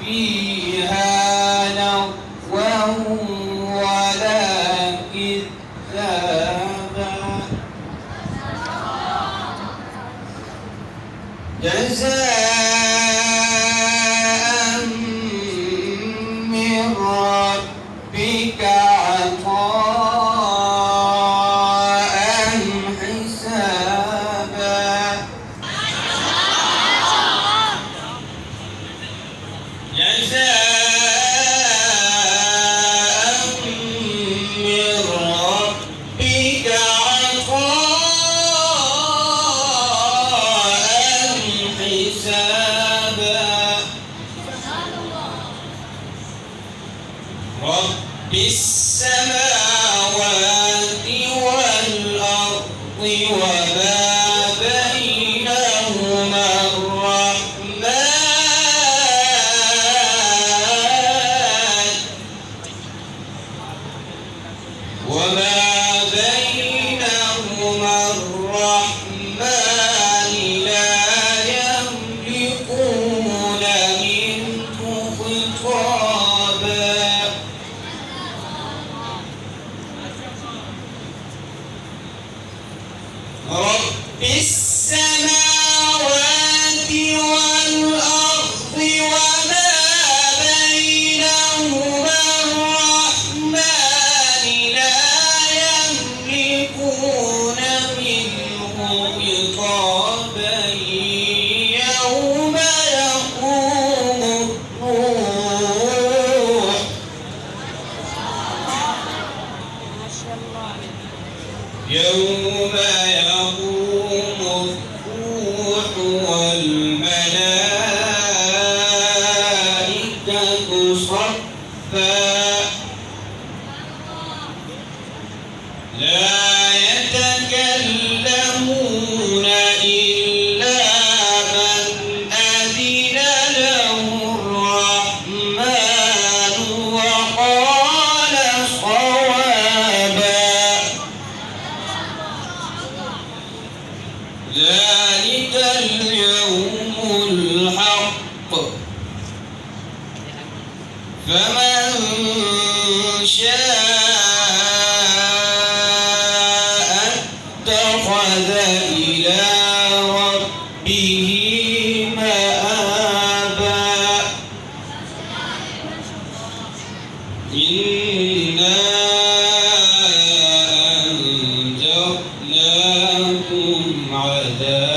فيها لغوا ولا كذابا جزاء من ربك عطاء حسابا جزاء من ربك عطاء حسابا رب السماوات والأرض وما بينهما الرحمن لا يملكون منه خطابا رب السماوات والأرض وما بينهما الرحمن لا يملكون منه خطابا يوم يقوم الروح يوم يقوم الروح والملائكة صفا لا يتكلمون إلا من أذن له الرحمن وقال صوابا ذلك اليوم الحق فمن شاء اتخذ إلى ربه مآبا إنا أنذرناكم عذابا